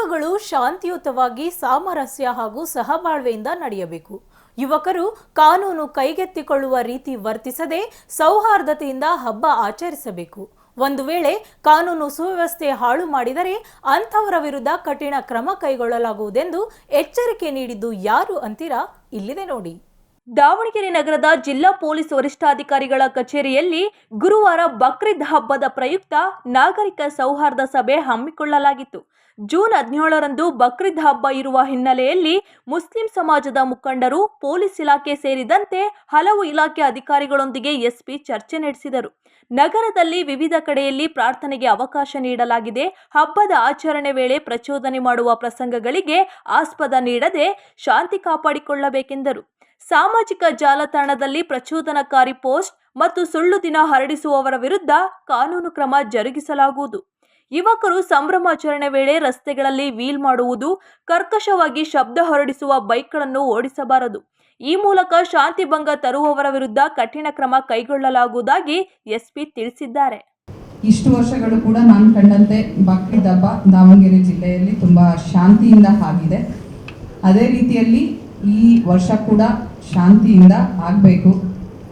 ಹಬ್ಬಗಳು ಶಾಂತಿಯುತವಾಗಿ ಸಾಮರಸ್ಯ ಹಾಗೂ ಸಹಬಾಳ್ವೆಯಿಂದ ನಡೆಯಬೇಕು. ಯುವಕರು ಕಾನೂನು ಕೈಗೆತ್ತಿಕೊಳ್ಳುವ ರೀತಿ ವರ್ತಿಸದೆ ಸೌಹಾರ್ದತೆಯಿಂದ ಹಬ್ಬ ಆಚರಿಸಬೇಕು. ಒಂದು ವೇಳೆ ಕಾನೂನು ಸುವ್ಯವಸ್ಥೆ ಹಾಳು ಮಾಡಿದರೆ ಅಂಥವರ ವಿರುದ್ಧ ಕಠಿಣ ಕ್ರಮ ಕೈಗೊಳ್ಳಲಾಗುವುದೆಂದು ಎಚ್ಚರಿಕೆ ನೀಡಿದ್ದು ಯಾರು ಅಂತೀರಾ? ಇಲ್ಲಿದೆ ನೋಡಿ. ದಾವಣಗೆರೆ ನಗರದ ಜಿಲ್ಲಾ ಪೊಲೀಸ್ ವರಿಷ್ಠಾಧಿಕಾರಿಗಳ ಕಚೇರಿಯಲ್ಲಿ ಗುರುವಾರ ಬಕ್ರೀದ್ ಹಬ್ಬದ ಪ್ರಯುಕ್ತ ನಾಗರಿಕ ಸೌಹಾರ್ದ ಸಭೆ ಹಮ್ಮಿಕೊಳ್ಳಲಾಗಿತ್ತು. ಜೂನ್ 17ರಂದು ಬಕ್ರೀದ್ ಹಬ್ಬ ಇರುವ ಹಿನ್ನೆಲೆಯಲ್ಲಿ ಮುಸ್ಲಿಂ ಸಮಾಜದ ಮುಖಂಡರು, ಪೊಲೀಸ್ ಇಲಾಖೆ ಸೇರಿದಂತೆ ಹಲವು ಇಲಾಖೆ ಅಧಿಕಾರಿಗಳೊಂದಿಗೆ ಎಸ್ಪಿ ಚರ್ಚೆ ನಡೆಸಿದರು. ನಗರದಲ್ಲಿ ವಿವಿಧ ಕಡೆಯಲ್ಲಿ ಪ್ರಾರ್ಥನೆಗೆ ಅವಕಾಶ ನೀಡಲಾಗಿದೆ. ಹಬ್ಬದ ಆಚರಣೆ ವೇಳೆ ಪ್ರಚೋದನೆ ಮಾಡುವ ಪ್ರಸಂಗಗಳಿಗೆ ಆಸ್ಪದ ನೀಡದೆ ಶಾಂತಿ ಕಾಪಾಡಿಕೊಳ್ಳಬೇಕೆಂದರು. ಸಾಮಾಜಿಕ ಜಾಲತಾಣದಲ್ಲಿ ಪ್ರಚೋದನಕಾರಿ ಪೋಸ್ಟ್ ಮತ್ತು ಸುಳ್ಳು ದಿನ ಹರಡಿಸುವವರ ವಿರುದ್ಧ ಕಾನೂನು ಕ್ರಮ ಜರುಗಿಸಲಾಗುವುದು. ಯುವಕರು ಸಂಭ್ರಮಾಚರಣೆ ವೇಳೆ ರಸ್ತೆಗಳಲ್ಲಿ ವೀಲ್ ಮಾಡುವುದು, ಕರ್ಕಶವಾಗಿ ಶಬ್ದ ಹೊರಡಿಸುವ ಬೈಕ್ಗಳನ್ನು ಓಡಿಸಬಾರದು. ಈ ಮೂಲಕ ಶಾಂತಿ ಭಂಗ ತರುವವರ ವಿರುದ್ಧ ಕಠಿಣ ಕ್ರಮ ಕೈಗೊಳ್ಳಲಾಗುವುದಾಗಿ ಎಸ್ಪಿ ತಿಳಿಸಿದ್ದಾರೆ. ಇಷ್ಟು ವರ್ಷಗಳು ಕೂಡ ನಾನು ಕಂಡಂತೆ ಬಕ್ರೀದ್ ಹಬ್ಬ ದಾವಣಗೆರೆ ಜಿಲ್ಲೆಯಲ್ಲಿ ತುಂಬಾ ಶಾಂತಿಯಿಂದ ಆಗಿದೆ. ಅದೇ ರೀತಿಯಲ್ಲಿ ಈ ವರ್ಷ ಕೂಡ ಶಾಂತಿಯಿಂದ ಆಗಬೇಕು.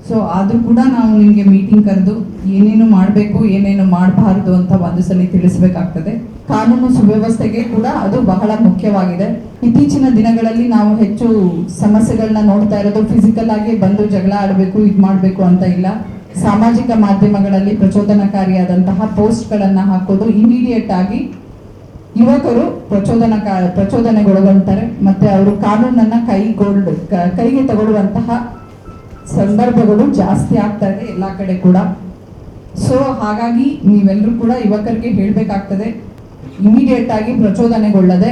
ಸೊ ಆದರೂ ಕೂಡ ನಾವು ನಿಮಗೆ ಮೀಟಿಂಗ್ ಕರೆದು ಏನೇನು ಮಾಡಬೇಕು, ಏನೇನು ಮಾಡಬಾರ್ದು ಅಂತ ಒಂದು ಸಲ ತಿಳಿಸಬೇಕಾಗ್ತದೆ. ಕಾನೂನು ಸುವ್ಯವಸ್ಥೆಗೆ ಕೂಡ ಅದು ಬಹಳ ಮುಖ್ಯವಾಗಿದೆ. ಇತ್ತೀಚಿನ ದಿನಗಳಲ್ಲಿ ನಾವು ಹೆಚ್ಚು ಸಮಸ್ಯೆಗಳನ್ನ ನೋಡ್ತಾ ಇರೋದು ಫಿಸಿಕಲ್ ಆಗಿ ಬಂದು ಜಗಳ ಆಡಬೇಕು, ಇದು ಮಾಡಬೇಕು ಅಂತ ಇಲ್ಲ. ಸಾಮಾಜಿಕ ಮಾಧ್ಯಮಗಳಲ್ಲಿ ಪ್ರಚೋದನಕಾರಿಯಾದಂತಹ ಪೋಸ್ಟ್ಗಳನ್ನು ಹಾಕೋದು, ಇಮಿಡಿಯೇಟ್ ಆಗಿ ಯುವಕರು ಪ್ರಚೋದನೆಗೊಳಗಾಗ್ತಾರೆ ಮತ್ತೆ ಅವರು ಕಾನೂನನ್ನ ಕೈಗೆ ತಗೊಳ್ಳುವಂತಹ ಸಂದರ್ಭಗಳು ಜಾಸ್ತಿ ಆಗ್ತಾ ಇದೆ ಎಲ್ಲ ಕಡೆ ಕೂಡ. ಸೊ ಹಾಗಾಗಿ ನೀವೆಲ್ಲರೂ ಕೂಡ ಯುವಕರಿಗೆ ಹೇಳಬೇಕಾಗ್ತದೆ, ಇಮಿಡಿಯೇಟ್ ಆಗಿ ಪ್ರಚೋದನೆಗೊಳ್ಳದೆ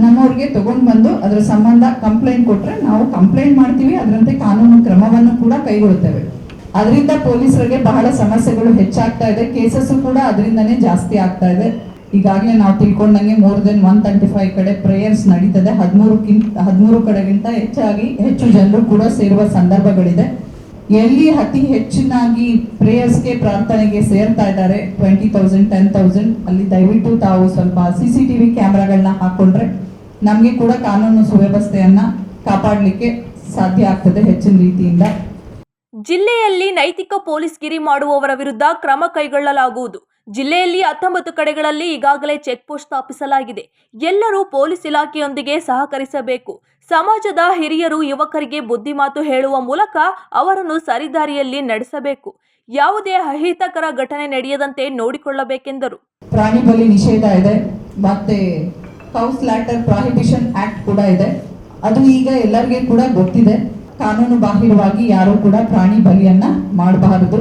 ನಮ್ಮವ್ರಿಗೆ ತಗೊಂಡು ಬಂದು ಅದರ ಸಂಬಂಧ ಕಂಪ್ಲೇಂಟ್ ಕೊಟ್ಟರೆ ನಾವು ಕಂಪ್ಲೇಂಟ್ ಮಾಡ್ತೀವಿ, ಅದರಂತೆ ಕಾನೂನು ಕ್ರಮವನ್ನು ಕೂಡ ಕೈಗೊಳ್ಳುತ್ತೇವೆ. ಅದರಿಂದ ಪೊಲೀಸರಿಗೆ ಬಹಳ ಸಮಸ್ಯೆಗಳು ಹೆಚ್ಚಾಗ್ತಾ ಇದೆ, ಕೇಸಸ್ ಕೂಡ ಅದರಿಂದನೇ ಜಾಸ್ತಿ ಆಗ್ತಾ ಇದೆ. ಈಗಾಗಲೇ ನಾವು ತಿಳ್ಕೊಂಡಂಗೆ ಮೋರ್ ದೆನ್ 135 ಕಡೆ ಪ್ರೇಯರ್ಸ್ ನಡೀತದೆ. 13 ಕಡೆಗಿಂತ ಹೆಚ್ಚು ಜನರು ಕೂಡ ಸೇರುವ ಸಂದರ್ಭಗಳಿದೆ. ಎಲ್ಲಿ ಅತಿ ಹೆಚ್ಚಿನಾಗಿ ಪ್ರೇಯರ್ಸ್ಗೆ ಪ್ರಾರ್ಥನೆಗೆ ಸೇರ್ತಾ ಇದ್ದಾರೆ 20,000 10,000 ಅಲ್ಲಿ ದಯವಿಟ್ಟು ತಾವು ಸ್ವಲ್ಪ CCTV ಕ್ಯಾಮ್ರಾಗಳನ್ನ ಹಾಕೊಂಡ್ರೆ ನಮಗೆ ಕೂಡ ಕಾನೂನು ಸುವ್ಯವಸ್ಥೆಯನ್ನ ಕಾಪಾಡಲಿಕ್ಕೆ ಸಾಧ್ಯ ಆಗ್ತದೆ ಹೆಚ್ಚಿನ ರೀತಿಯಿಂದ. ಜಿಲ್ಲೆಯಲ್ಲಿ ನೈತಿಕ ಪೊಲೀಸ್ಗಿರಿ ಮಾಡುವವರ ವಿರುದ್ಧ ಕ್ರಮ ಕೈಗೊಳ್ಳಲಾಗುವುದು. ಜಿಲ್ಲೆಯಲ್ಲಿ 19 ಕಡೆಗಳಲ್ಲಿ ಈಗಾಗಲೇ ಚೆಕ್ ಪೋಸ್ಟ್ ಸ್ಥಾಪಿಸಲಾಗಿದೆ. ಎಲ್ಲರೂ ಪೊಲೀಸ್ ಇಲಾಖೆಯೊಂದಿಗೆ ಸಹಕರಿಸಬೇಕು. ಸಮಾಜದ ಹಿರಿಯರು ಯುವಕರಿಗೆ ಬುದ್ಧಿಮಾತು ಹೇಳುವ ಮೂಲಕ ಅವರನ್ನು ಸರಿದಾರಿಯಲ್ಲಿ ನಡೆಸಬೇಕು. ಯಾವುದೇ ಅಹಿತಕರ ಘಟನೆ ನಡೆಯದಂತೆ ನೋಡಿಕೊಳ್ಳಬೇಕೆಂದರು. ಪ್ರಾಣಿ ಬಲಿ ನಿಷೇಧ ಇದೆ, ಮತ್ತೆ ಕೌ ಸ್ಲಾಟರ್ ಪ್ರಾಹಿಬಿಷನ್ ಆಕ್ಟ್ ಕೂಡ ಇದೆ. ಅದು ಈಗ ಎಲ್ಲರಿಗೂ ಕೂಡ ಗೊತ್ತಿದೆ. ಕಾನೂನು ಬಾಹಿರವಾಗಿ ಯಾರು ಕೂಡ ಪ್ರಾಣಿ ಬಲಿಯನ್ನ ಮಾಡಬಾರದು.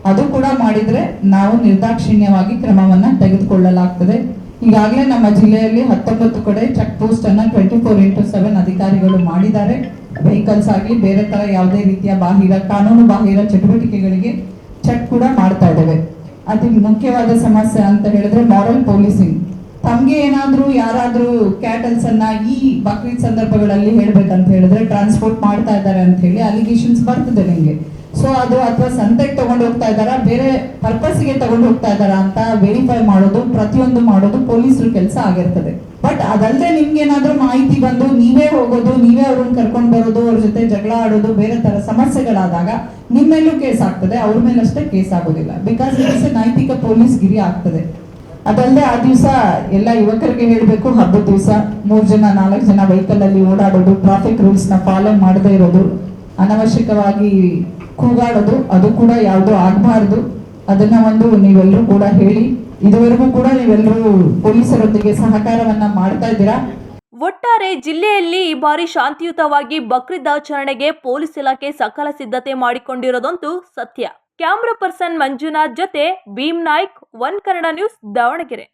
ಅದು ಕೂಡ ಮಾಡಿದ್ರೆ ನಾವು ನಿರ್ದಾಕ್ಷಿಣ್ಯವಾಗಿ ಕ್ರಮವನ್ನ ತೆಗೆದುಕೊಳ್ಳಲಾಗ್ತದೆ. ಈಗಾಗಲೇ ನಮ್ಮ ಜಿಲ್ಲೆಯಲ್ಲಿ 19 ಕಡೆ ಚೆಕ್ ಪೋಸ್ಟ್ ಅನ್ನ 24/7 ಅಧಿಕಾರಿಗಳು ಮಾಡಿದ್ದಾರೆ. ವೆಹಿಕಲ್ಸ್ ಆಗಲಿ ಬೇರೆ ತರ ಯಾವುದೇ ರೀತಿಯ ಕಾನೂನು ಬಾಹಿರ ಚಟುವಟಿಕೆಗಳಿಗೆ ಚೆಕ್ ಕೂಡ ಮಾಡ್ತಾ ಇದ್ದೇವೆ. ಅತಿ ಮುಖ್ಯವಾದ ಸಮಸ್ಯೆ ಅಂತ ಹೇಳಿದ್ರೆ ಮಾರಲ್ ಪೊಲೀಸಿಂಗ್. ತಮ್ಗೆ ಏನಾದ್ರೂ ಯಾರಾದ್ರೂ ಕ್ಯಾಟಲ್ಸ್ ಅನ್ನ ಈ ಬಕ್ರೀದ್ ಸಂದರ್ಭಗಳಲ್ಲಿ ಹೇಳ್ಬೇಕಂತ ಹೇಳಿದ್ರೆ ಟ್ರಾನ್ಸ್ಪೋರ್ಟ್ ಮಾಡ್ತಾ ಇದ್ದಾರೆ ಅಂತ ಹೇಳಿ ಅಲಿಗೇಷನ್ಸ್ ಬರ್ತದೆ ನಿಮ್ಗೆ. ಸೊ ಅದು ಅಥವಾ ಸಂತೆಗೆ ತಗೊಂಡು ಹೋಗ್ತಾ ಇದ್ದಾರಾ, ಬೇರೆ ಪರ್ಪಸ್ಗೆ ತಗೊಂಡು ಹೋಗ್ತಾ ಇದ್ದಾರಾ ಅಂತ ವೆರಿಫೈ ಮಾಡೋದು, ಪ್ರತಿಯೊಂದು ಮಾಡೋದು ಪೊಲೀಸರು ಕೆಲಸ ಆಗಿರ್ತದೆ. ಬಟ್ ಅದಲ್ಲದೆ ನಿಮ್ಗೆ ಏನಾದ್ರೂ ಮಾಹಿತಿ ಬಂದು ನೀವೇ ಹೋಗೋದು, ನೀವೇ ಅವ್ರನ್ನ ಕರ್ಕೊಂಡು ಬರೋದು, ಅವ್ರ ಜೊತೆ ಜಗಳ ಆಡೋದು, ಬೇರೆ ತರ ಸಮಸ್ಯೆಗಳಾದಾಗ ನಿಮ್ಮ ಮೇಲೂ ಕೇಸ್ ಆಗ್ತದೆ, ಅವ್ರ ಮೇಲಷ್ಟೇ ಕೇಸ್ ಆಗೋದಿಲ್ಲ. ಬಿಕಾಸ್ ಇಟ್ಸ್ ನೈತಿಕ ಪೊಲೀಸ್ ಗಿರಿ ಆಗ್ತದೆ. ಅದಲ್ಲದೆ ಆ ದಿವಸ ಎಲ್ಲ ಯುವಕರಿಗೆ ಹೇಳಬೇಕು, ಹಬ್ಬದ ದಿವಸ 3 ಜನ 4 ಜನ ವೆಹಿಕಲ್ ಅಲ್ಲಿ ಓಡಾಡೋದು, ಟ್ರಾಫಿಕ್ ರೂಲ್ಸ್ ನ ಫಾಲೋ ಮಾಡದೇ ಇರೋದು, ಅನವಶ್ಯಕವಾಗಿ ಕೂಗಾಡೋದು ಅದು ಕೂಡ ಯಾವುದು ಆಗಬಾರ್ದು. ಅದನ್ನ ನೀವೆಲ್ಲರೂ ಕೂಡ ಹೇಳಿ. ಇದುವರೆಗೂ ಕೂಡ ನೀವೆಲ್ಲರೂ ಪೊಲೀಸರೊಂದಿಗೆ ಸಹಕಾರವನ್ನ ಮಾಡ್ತಾ ಇದ್ದೀರಾ. ಒಟ್ಟಾರೆ ಜಿಲ್ಲೆಯಲ್ಲಿ ಈ ಬಾರಿ ಶಾಂತಿಯುತವಾಗಿ ಬಕ್ರೀದ್ ಆಚರಣೆಗೆ ಪೊಲೀಸ್ ಇಲಾಖೆ ಸಕಲ ಸಿದ್ಧತೆ ಮಾಡಿಕೊಂಡಿರೋದಂತೂ ಸತ್ಯ. ಕ್ಯಾಮ್ರಾ ಪರ್ಸನ್ ಮಂಜುನಾಥ್ ಜೊತೆ ಭೀಮ್ ನಾಯ್ಕ್, ಒನ್ ಕನ್ನಡ ನ್ಯೂಸ್, ದಾವಣಗೆರೆ.